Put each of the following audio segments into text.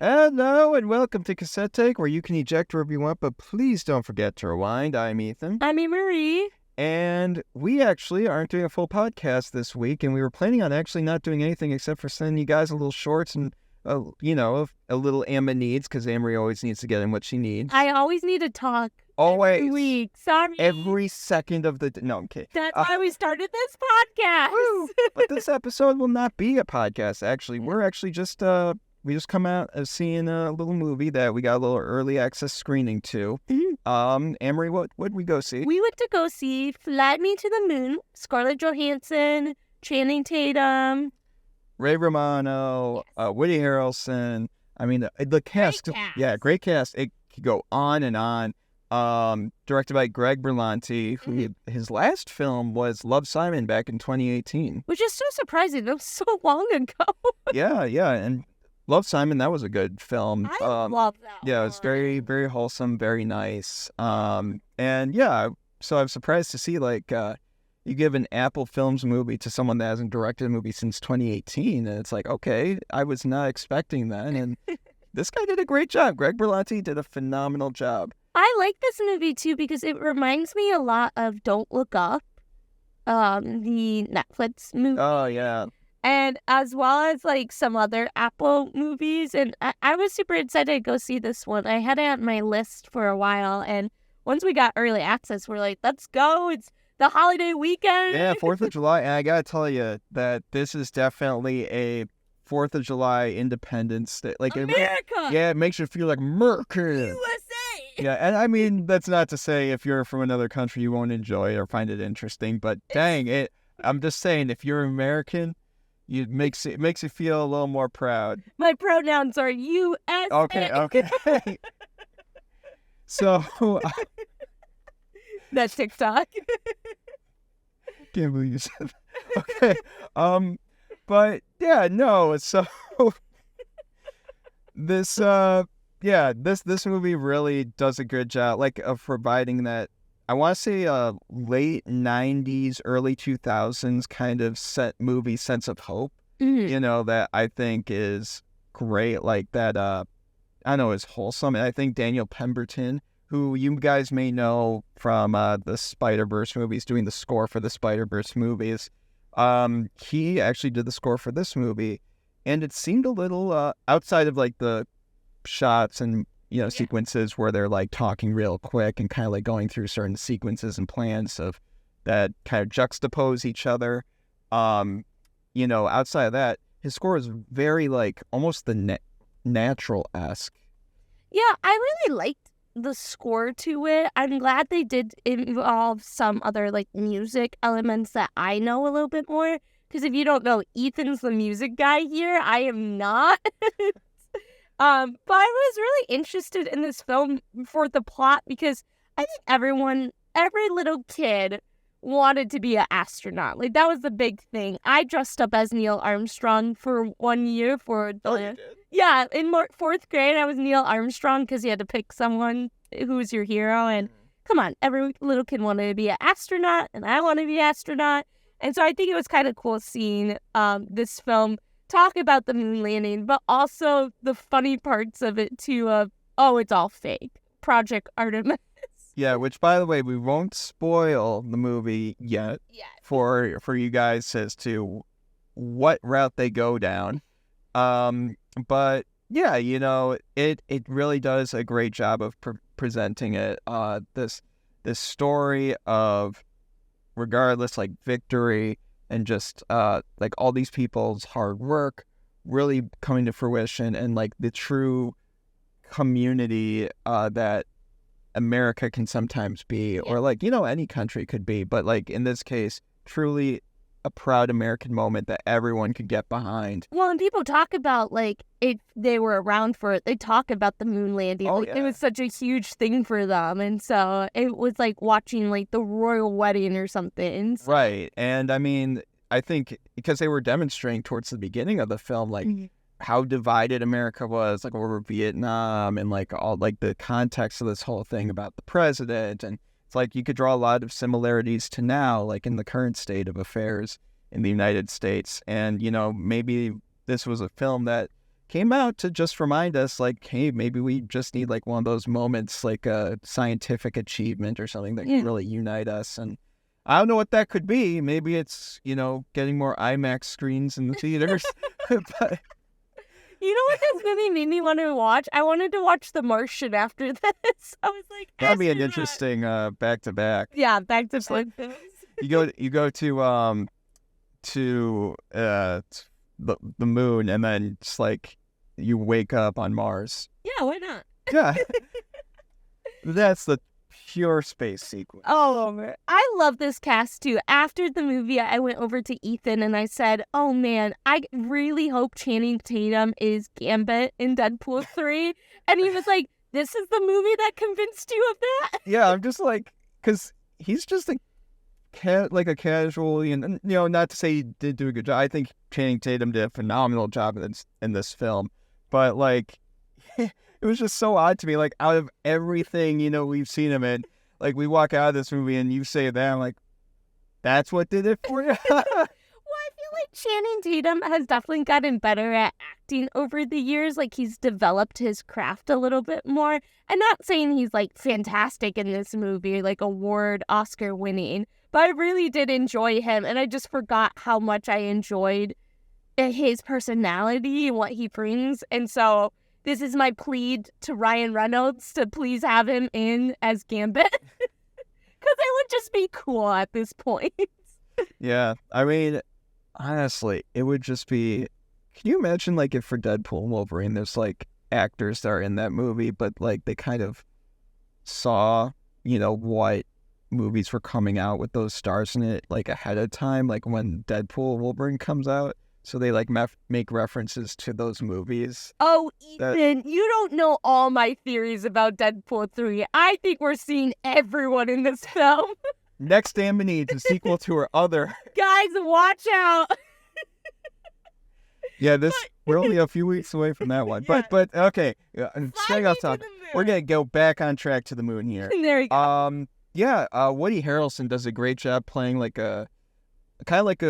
Hello and welcome to Cassette Take, where you can eject wherever you want, but please don't forget to rewind. I'm Ethan. I'm Annmarie. And we actually aren't doing a full podcast this week, and we were planning on actually not doing anything except for sending you guys a little shorts and, a little Amma needs, because Annmarie always needs to get in what she needs. I always need to talk. Always. Every week. Sorry. Every second of the... No, I'm kidding. That's why we started this podcast. Woo! But this episode will not be a podcast, actually. We're actually just... We just come out of seeing a little movie that we got a little early access screening to. Annmarie, what did we go see? We went to go see FlyMetotheMoon, ScarlettJohansson, ChanningTatum, Romano, Woody Harrelson. I mean, the cast. Great cast. Yeah, great cast. It could go on and on. Directed by Greg Berlanti, who his last film was Love, Simon back in 2018. which is so surprising. That was so long ago. Yeah, and Love, Simon, that was a good film. I love that Yeah, it was very, very wholesome, very nice. And yeah, so I'm surprised to see, you give an Apple Films movie to someone that hasn't directed a movie since 2018, and it's like, okay, I was not expecting that, and this guy did a great job. Greg Berlanti did a phenomenal job. I like this movie, too, because it reminds me a lot of Don't Look Up, the Netflix movie. Oh, yeah. And as well as, some other Apple movies. And I was super excited to go see this one. I had it on my list for a while. And once we got early access, we're like, let's go. It's the holiday weekend. Yeah, 4th of July. And I got to tell you that this is definitely a 4th of July Independence Day. America! It makes you feel like America. USA! Yeah, and I mean, that's not to say if you're from another country, you won't enjoy it or find it interesting. But dang it. I'm just saying, if you're American... It makes you feel a little more proud. My pronouns are USA. Okay. So That's TikTok. Can't believe you said that. Okay. But yeah, no. So this this movie really does a good job, of providing that. I want to say late 90s, early 2000s kind of movie sense of hope, that I think is great. Is wholesome. And I think Daniel Pemberton, who you guys may know from the Spider-Verse movies, doing the score for the Spider-Verse movies, he actually did the score for this movie. And it seemed a little outside of the shots and sequences where they're talking real quick and kind of going through certain sequences and plans of that kind of juxtapose each other. Outside of that, his score is very almost the natural-esque. Yeah, I really liked the score to it. I'm glad they did involve some other music elements that I know a little bit more. Because if you don't know, Ethan's the music guy here. I am not. But I was really interested in this film for the plot because I think every little kid wanted to be an astronaut. That was the big thing. I dressed up as Neil Armstrong for 1 year for... Oh, you did? Yeah, in 4th grade, I was Neil Armstrong because you had to pick someone who was your hero. And come on, every little kid wanted to be an astronaut, and I want to be an astronaut. And so I think it was kind of cool seeing this film talk about the moon landing, but also the funny parts of it too of, it's all fake. Project Artemis. Yeah, which, by the way, we won't spoil the movie yet for you guys as to what route they go down. But, yeah, it really does a great job of presenting it. This story of, regardless, victory, and just all these people's hard work really coming to fruition, and the true community that America can sometimes be, or any country could be, but in this case, truly a proud American moment that everyone could get behind. Well, and people talk about if they were around for it, they talk about the moon landing. It was such a huge thing for them, and so it was watching the royal wedding or something. So. Right, and I mean, I think because they were demonstrating towards the beginning of the film, how divided America was, over Vietnam, and all the context of this whole thing about the president, and it's you could draw a lot of similarities to now, in the current state of affairs in the United States, and maybe this was a film that came out to just remind us, like, hey, maybe we just need like one of those moments, like a scientific achievement or something that can really unite us. And I don't know what that could be. Maybe it's, getting more IMAX screens in the theaters. But you know what this movie made me want to watch? I wanted to watch The Martian after this. I was like, that'd be an interesting back to back. Yeah, back to back. You go to the moon, and then just like you wake up on Mars. Yeah, why not? Yeah. That's the pure space sequence. Oh, I love this cast too. After the movie, I went over to Ethan and I said, oh man, I really hope Channing Tatum is Gambit in Deadpool 3. And he was like, this is the movie that convinced you of that? Yeah, I'm just like, because he's just a casual, and not to say he did do a good job. I think Channing Tatum did a phenomenal job in this film, but like, it was just so odd to me. Like, out of everything we've seen him in, like, we walk out of this movie and you say that, I'm like, that's what did it for you. Well, I feel like Channing Tatum has definitely gotten better at acting over the years. Like, he's developed his craft a little bit more. I'm not saying he's like fantastic in this movie, like award Oscar winning. But I really did enjoy him, and I just forgot how much I enjoyed his personality and what he brings. And so this is my plea to Ryan Reynolds to please have him in as Gambit. Because it would just be cool at this point. Yeah, I mean, honestly, it would just be... Can you imagine, like, if for Deadpool and Wolverine, there's, like, actors that are in that movie, but, like, they kind of saw, what movies were coming out with those stars in it, like, ahead of time, like when Deadpool Wolverine comes out, so they like make references to those movies. Oh, Ethan, you don't know all my theories about Deadpool 3. I think we're seeing everyone in this film. Next Annmarie, it's a sequel to her other. Guys, watch out. Yeah, we're only a few weeks away from that one. Yeah. But okay, staying off topic, we're gonna go back on track to the moon here. There you go. Yeah, Woody Harrelson does a great job playing like a kind of like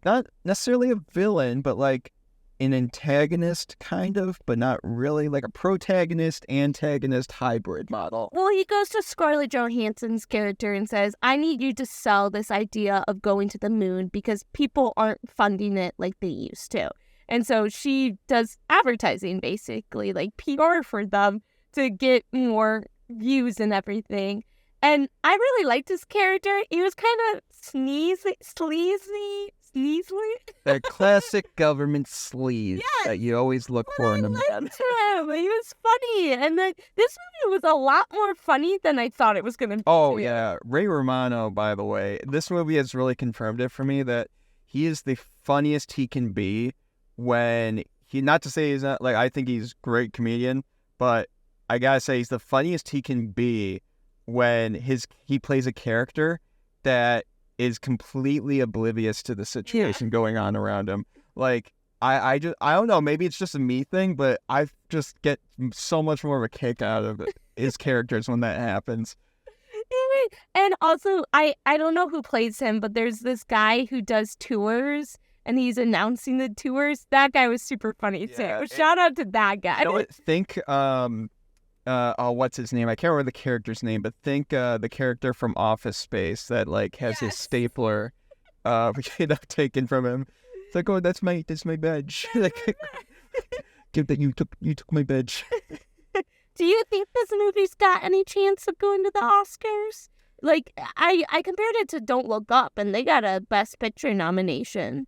not necessarily a villain, but like an antagonist kind of, but not really, like a protagonist-antagonist hybrid model. Well, he goes to Scarlett Johansson's character and says, I need you to sell this idea of going to the moon because people aren't funding it like they used to. And so she does advertising, basically, like PR for them to get more views and everything. And I really liked his character. He was kind of sleazy. That classic government sleaze that you always look for in a man. Him. He was funny. And then this movie was a lot more funny than I thought it was going to be. Oh, yeah. Ray Romano, by the way. This movie has really confirmed it for me that he is the funniest he can be when not to say he's not, like, I think he's a great comedian, but I gotta say he's the funniest he can be when he plays a character that is completely oblivious to the situation going on around him. Like, I don't know, maybe it's just a me thing, but I just get so much more of a kick out of his characters when that happens. And also, I don't know who plays him, but there's this guy who does tours, and he's announcing the tours. That guy was super funny, too. Shout out to that guy. Think, what's his name? I can't remember the character's name, but think the character from Office Space that like has his stapler taken from him. It's like, oh, that's my badge. Give that you took my badge. Do you think this movie's got any chance of going to the Oscars? Like, I compared it to Don't Look Up, and they got a Best Picture nomination.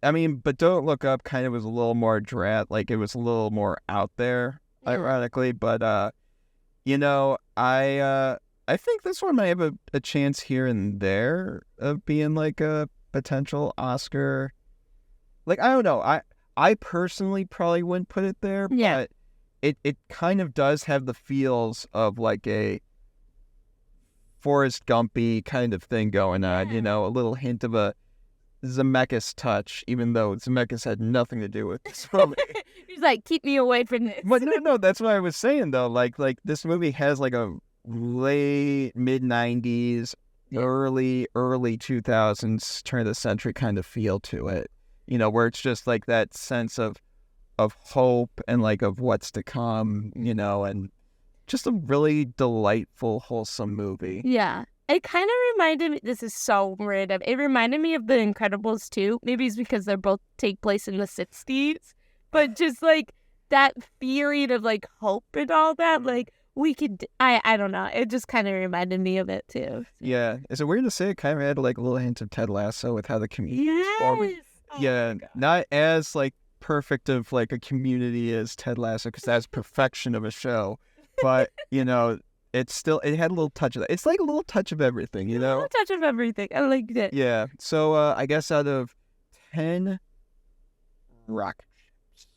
I mean, but Don't Look Up kind of was a little more like it was a little more out there, ironically. But, I think this one might have a chance here and there of being like a potential Oscar. Like, I don't know. I personally probably wouldn't put it there, but it kind of does have the feels of like a Forrest Gumpy kind of thing going on, a little hint of a Zemeckis touch, even though Zemeckis had nothing to do with this movie. He's like, keep me away from this. But no, that's what I was saying though. Like this movie has like a late mid-90s, early 2000s, turn of the century kind of feel to it. where it's just like that sense of hope and like of what's to come, and just a really delightful, wholesome movie. Yeah. It kind of reminded me, this is so random, it reminded me of The Incredibles too. Maybe it's because they both take place in the 60s, but just like that period of like hope and all that, like we could, I don't know, it just kind of reminded me of it too. Yeah. Is it weird to say it kind of had like a little hint of Ted Lasso with how the community is forming? Oh Yeah, not as like perfect of like a community as Ted Lasso, because that's perfection of a show, but it had a little touch of that. It's like a little touch of everything, A little touch of everything. I liked it. Yeah. So I guess out of 10 rock.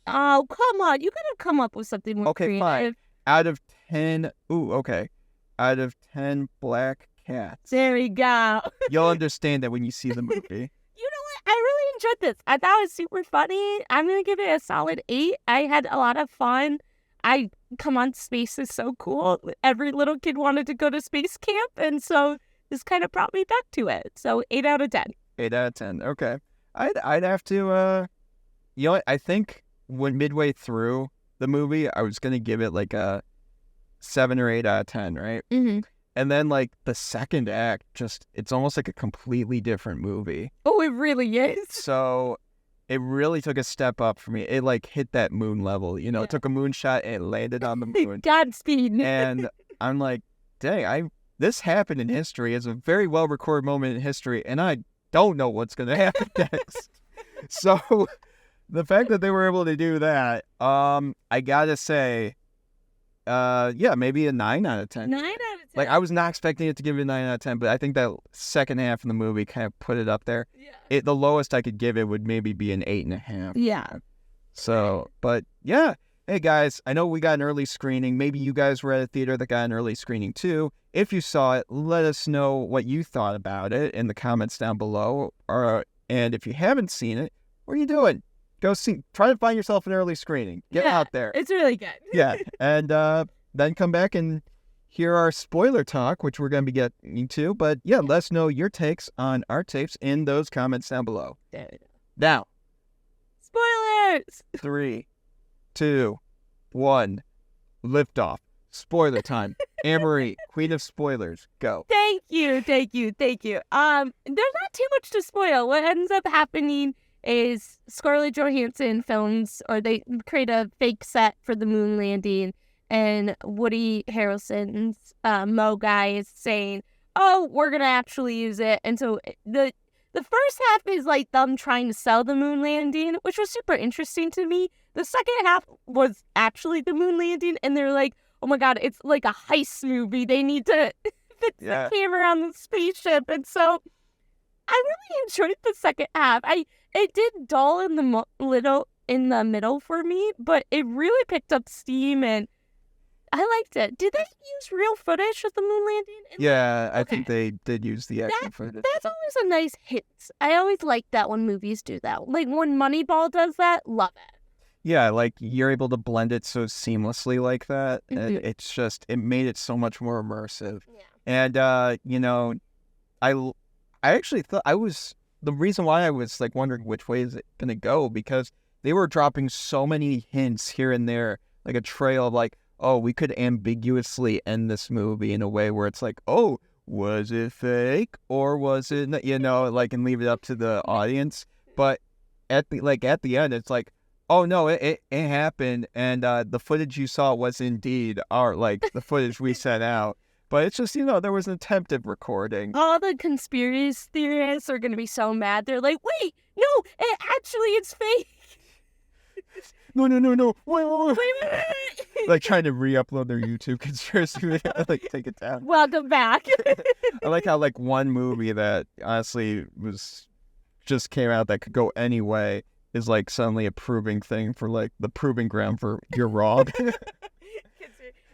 Oh, come on. You gotta come up with something more Okay, creative. fine. Out of 10. Ooh, okay. Out of 10 black cats. There we go. You'll understand that when you see the movie. You know what? I really enjoyed this. I thought it was super funny. I'm going to give it a solid 8. I had a lot of fun. Come on, space is so cool. Every little kid wanted to go to space camp, and so this kind of brought me back to it. So 8 out of 10. 8 out of 10. Okay. I'd have to, I think when midway through the movie, I was going to give it like a 7 or 8 out of 10, right? Mm-hmm. And then like the second act, it's almost like a completely different movie. Oh, it really is. So it really took a step up for me. It like hit that moon level, It took a moonshot and it landed on the moon. Godspeed. And I'm like, dang, this happened in history. It's a very well recorded moment in history, and I don't know what's going to happen next. So the fact that they were able to do that, I gotta say, maybe a 9 out of 10. 9 out of 10. Like, I was not expecting it to give it a 9 out of 10, but I think that second half of the movie kind of put it up there. Yeah. The lowest I could give it would maybe be an 8.5. Yeah. So, but yeah. Hey guys, I know we got an early screening. Maybe you guys were at a theater that got an early screening too. If you saw it, let us know what you thought about it in the comments down below. And if you haven't seen it, what are you doing? Go try to find yourself an early screening. Get out there. It's really good. Yeah. And then come back and hear our spoiler talk, which we're going to be getting to. But yeah, let us know your takes on our tapes in those comments down below. There we go. Now, Spoilers! 3, 2, 1, liftoff. Spoiler time. Annmarie, queen of spoilers, go. Thank you. There's not too much to spoil. What ends up happening is Scarlett Johansson films, or they create a fake set for the moon landing, and Woody Harrelson's Mo guy is saying, oh, we're going to actually use it. And so the first half is like them trying to sell the moon landing, which was super interesting to me. The second half was actually the moon landing, and they're like, oh my God, it's like a heist movie. They need to fix the camera on the spaceship. And so I really enjoyed the second half. It did dull in the middle for me, but it really picked up steam, and I liked it. Did they use real footage of the moon landing? Yeah, I think they did use the actual footage. That's always a nice hit. I always like that when movies do that. Like when Moneyball does that, love it. Yeah, like you're able to blend it so seamlessly like that. Mm-hmm. It's just, it made it so much more immersive. Yeah. And, I actually thought the reason why I was like wondering which way is it going to go, because they were dropping so many hints here and there, like a trail of like, oh, we could ambiguously end this movie in a way where it's like, oh, was it fake or was it, like, and leave it up to the audience. But at the end, it's like, oh no, it happened, and the footage you saw was indeed the footage we sent out. But it's just, there was an attempted recording. All the conspiracy theorists are going to be so mad. They're like, wait, no, it's fake. No. Wait. Like trying to re-upload their YouTube conspiracy video, like take it down. Welcome back. I like how like one movie that honestly just came out that could go any way is like suddenly a proving thing for like the proving ground for you're wrong.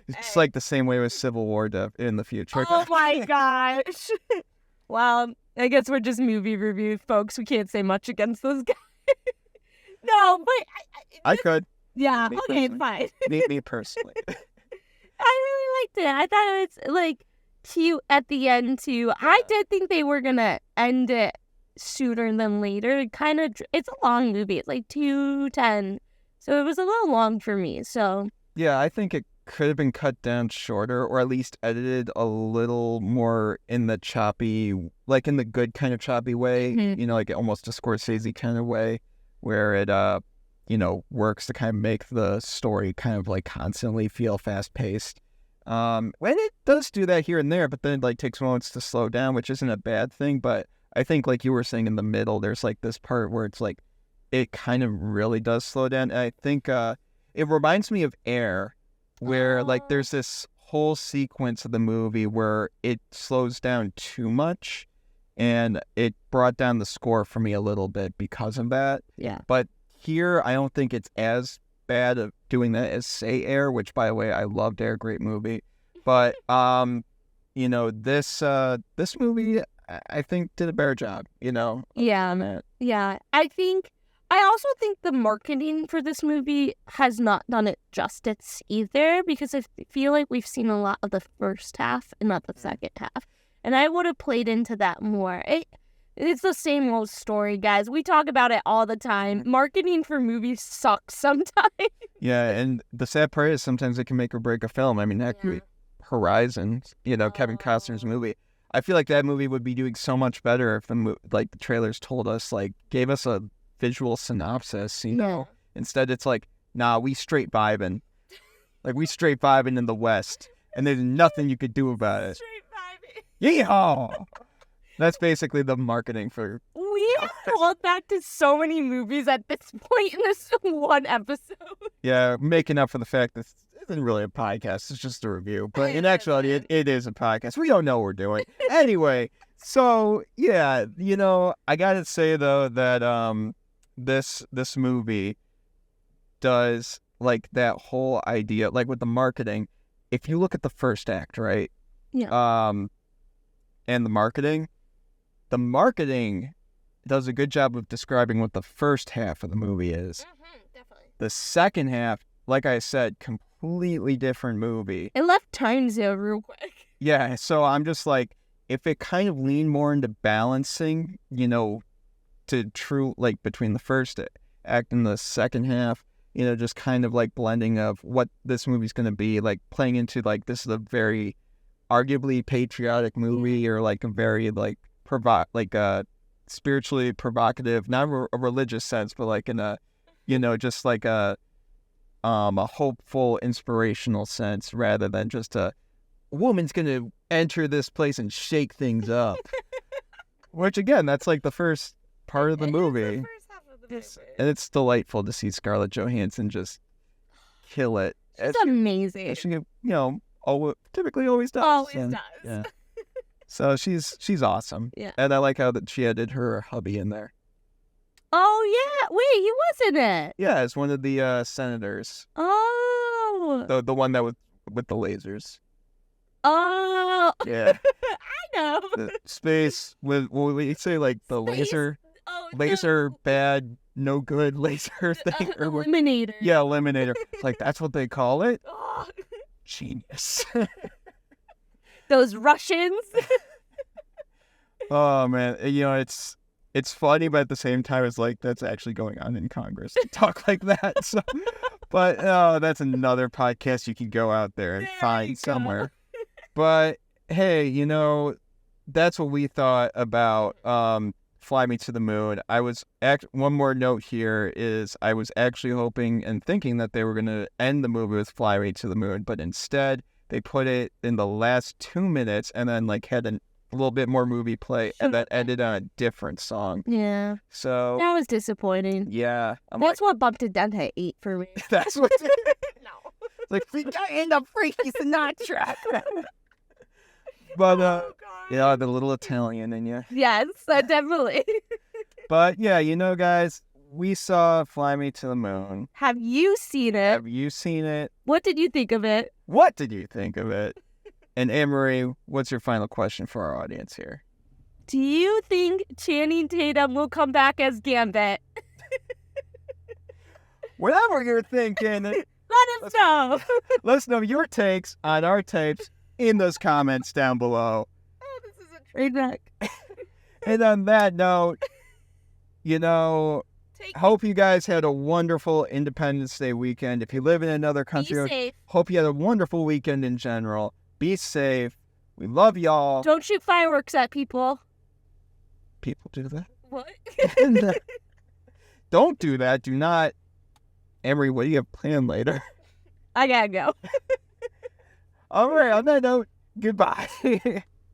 It's like the same way with Civil War in the future. Oh my gosh. Well, I guess we're just movie review folks. We can't say much against those guys. No, but I could. Yeah. Me okay, personally. fine. Me personally. I really liked it. I thought it was like cute at the end too. I did think they were gonna end it sooner than later. It's a long movie. It's like 2:10. So it was a little long for me. So Yeah, I think it could have been cut down shorter, or at least edited a little more in the choppy, like in the good kind of choppy way, like almost a Scorsese kind of way, where it, works to kind of make the story kind of like constantly feel fast paced. When it does do that here and there, but then it like takes moments to slow down, which isn't a bad thing. But I think like you were saying in the middle, there's like this part where it's like, it kind of really does slow down. And I think, it reminds me of Air, where like there's this whole sequence of the movie where it slows down too much, and it brought down the score for me a little bit because of that. Yeah. But here, I don't think it's as bad of doing that as say Air, which by the way, I loved Air, great movie. But this movie, I think did a better job. Yeah. Yeah. I also think the marketing for this movie has not done it justice either, because I feel like we've seen a lot of the first half and not the second half. And I would have played into that more. It's the same old story, guys. We talk about it all the time. Marketing for movies sucks sometimes. Yeah, and the sad part is sometimes it can make or break a film. I mean, Horizon, Kevin Costner's movie. I feel like that movie would be doing so much better if the trailers told us, like, gave us a visual synopsis, Instead, it's like, nah, we straight vibing. Like, we straight vibing in the West, and there's nothing you could do about it. Straight vibing. Yeehaw! That's basically the marketing for... We have called back to so many movies at this point in this one episode. Yeah, making up for the fact that this isn't really a podcast, it's just a review. But in actuality, it is a podcast. We don't know what we're doing. Anyway, so, yeah, I gotta say, though, that this movie does, like, that whole idea, like, with the marketing. If you look at the first act, right? Yeah. And the marketing does a good job of describing what the first half of the movie is. Definitely. The second half, like I said, completely different movie. It left time zone real quick. Yeah, so I'm just like, if it kind of leaned more into balancing, to true, like, between the first act and the second half, just kind of like blending of what this movie's going to be, like playing into like, this is a very arguably patriotic movie, or like a very like spiritually provocative, not a religious sense, but like in a, just like a hopeful, inspirational sense, rather than just a woman's going to enter this place and shake things up. Which again, that's like the first part of the movie. The first half of the movie. And it's delightful to see Scarlett Johansson just kill it. She's amazing. As she, typically always does. Always and, does. Yeah. So she's awesome. Yeah. And I like how that she added her hubby in there. Oh yeah. Wait, he was in it. Yeah, as one of the senators. Oh. The one that was with the lasers. Oh. Yeah. I know. The space with, what would you say, like the Space? laser bad, no good laser thing? Eliminator. Yeah, eliminator. It's like, that's what they call it? Oh. Genius. Those Russians. Oh man, it's funny, but at the same time, it's like, that's actually going on in Congress to talk like that. So, but that's another podcast you can go out there and find somewhere. But hey, that's what we thought about Fly Me to the Moon. One more note here is I was actually hoping and thinking that they were going to end the movie with Fly Me to the Moon, but instead they put it in the last 2 minutes and then like had a little bit more movie play and then ended on a different song. Yeah. So that was disappointing. Yeah. That's what bumped it down to 8 for me. That's what No. Like, we got in the Freaky Sinatra. But the little Italian in you. Yes, definitely. But yeah, guys, we saw Fly Me to the Moon. Have you seen it? Have you seen it? What did you think of it? What did you think of it? And Annmarie, what's your final question for our audience here? Do you think Channing Tatum will come back as Gambit? Whatever you're thinking, let us know. Let us know your takes on our tapes in those comments down below. Oh, this is a train wreck. And on that note, hope you guys had a wonderful Independence Day weekend. If you live in another country, Be safe. hope you had a wonderful weekend in general. Be safe. We love y'all. Don't shoot fireworks at people. People do that? What? Don't do that. Do not. Annmarie, what do you have planned later? I gotta go. All right, on that note, goodbye.